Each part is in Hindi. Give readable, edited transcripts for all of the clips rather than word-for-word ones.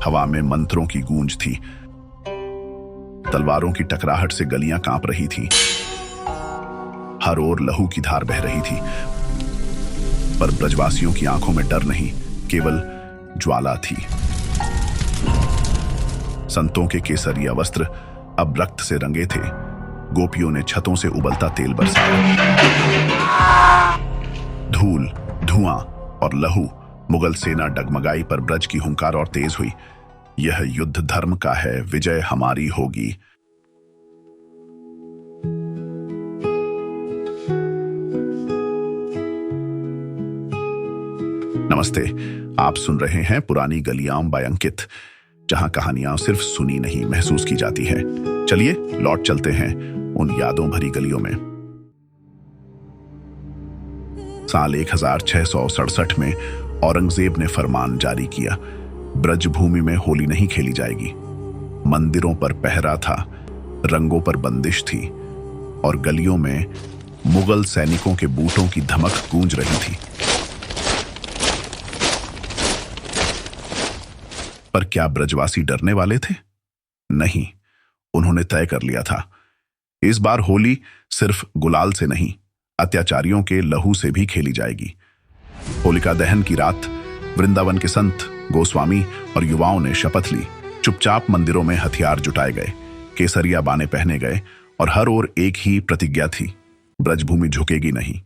हवा में मंत्रों की गूंज थी। तलवारों की टकराहट से गलियां कांप रही थीं। हर ओर लहू की धार बह रही थी। पर ब्रजवासियों की आंखों में डर नहीं, केवल ज्वाला थी। संतों के केसरिया वस्त्र अब रक्त से रंगे थे। गोपियों ने छतों से उबलता तेल बरसाया। धूल, धुआं और लहू, मुगल सेना डगमगाई, पर ब्रज की हुंकार और तेज हुई। यह युद्ध धर्म का है, विजय हमारी होगी। नमस्ते, आप सुन रहे हैं पुरानी गलियां बाय अंकित, जहां कहानियां सिर्फ सुनी नहीं महसूस की जाती है। चलिए लौट चलते हैं उन यादों भरी गलियों में। साल 1667 में औरंगजेब ने फरमान जारी किया, ब्रजभूमि में होली नहीं खेली जाएगी। मंदिरों पर पहरा था, रंगों पर बंदिश थी और गलियों में मुगल सैनिकों के बूटों की धमक गूंज रही थी। पर क्या ब्रजवासी डरने वाले थे? नहीं, उन्होंने तय कर लिया था, इस बार होली सिर्फ गुलाल से नहीं, अत्याचारियों के लहू से भी खेली जाएगी। होलिका दहन की रात वृंदावन के संत, गोस्वामी और युवाओं ने शपथ ली। चुपचाप मंदिरों में हथियार जुटाए गए, केसरिया बाने पहने गए और हर ओर एक ही प्रतिज्ञा थी, ब्रजभूमि झुकेगी नहीं।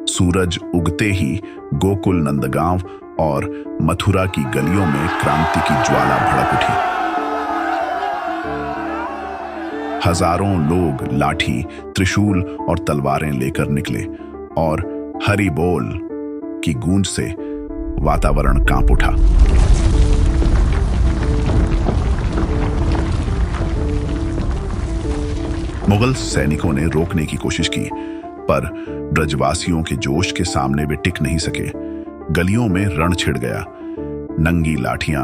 सूरज उगते ही गोकुल, नंदगांव और मथुरा की गलियों में क्रांति की ज्वाला भड़क उठी। हजारों लोग लाठी, त्रिशूल और तलवारें लेकर निकले और हरि बोल की गूंज से वातावरण कांप उठा। मुगल सैनिकों ने रोकने की कोशिश की, पर ब्रजवासियों के जोश के सामने वे टिक नहीं सके। गलियों में रण छिड़ गया। नंगी लाठियां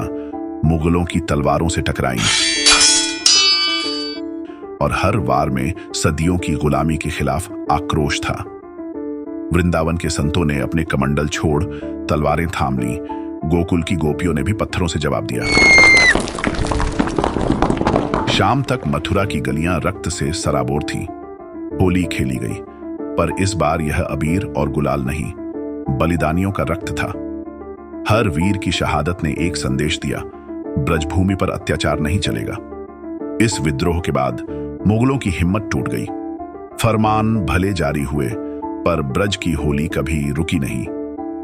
मुगलों की तलवारों से टकराईं और हर वार में सदियों की गुलामी के खिलाफ आक्रोश था। वृंदावन के संतों ने अपने कमंडल छोड़ तलवारें थाम ली। गोकुल की गोपियों ने भी पत्थरों से जवाब दिया। शाम तक मथुरा की गलियां रक्त से सराबोर थीं। होली खेली गई, पर इस बार यह अबीर और गुलाल नहीं, बलिदानियों का रक्त था। हर वीर की शहादत ने एक संदेश दिया, ब्रजभूमि पर अत्याचार नहीं चलेगा। इस विद्रोह के बाद मुगलों की हिम्मत टूट गई। फरमान भले जारी हुए, पर ब्रज की होली कभी रुकी नहीं।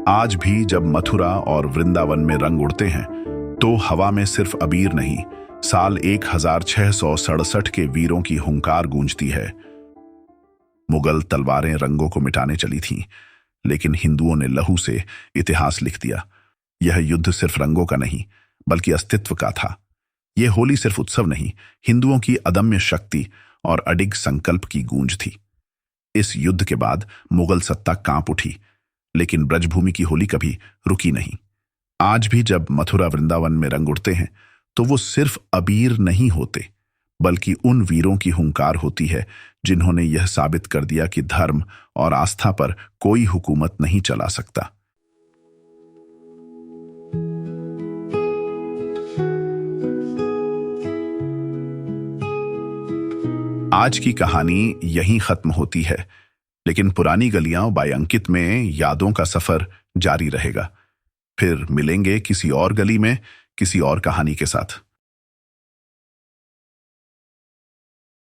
आज भी जब मथुरा और वृंदावन में रंग उड़ते हैं, तो हवा में सिर्फ अबीर नहीं, साल 1667 के वीरों की हुंकार गूंजती है। मुगल तलवारें रंगों को मिटाने चली थीं, लेकिन हिंदुओं ने लहू से इतिहास लिख दिया। यह युद्ध सिर्फ रंगों का नहीं, बल्कि अस्तित्व का था। यह होली सिर्फ उत्सव नहीं, हिंदुओं की अदम्य शक्ति और अडिग संकल्प की गूंज थी। इस युद्ध के बाद मुगल सत्ता कांप उठी, लेकिन ब्रजभूमि की होली कभी रुकी नहीं। आज भी जब मथुरा वृंदावन में रंग उड़ते हैं, तो वो सिर्फ अबीर नहीं होते, बल्कि उन वीरों की हुंकार होती है जिन्होंने यह साबित कर दिया कि धर्म और आस्था पर कोई हुकूमत नहीं चला सकता। आज की कहानी यहीं खत्म होती है, लेकिन पुरानी गलियां बाय अंकित में यादों का सफर जारी रहेगा। फिर मिलेंगे किसी और गली में, किसी और कहानी के साथ।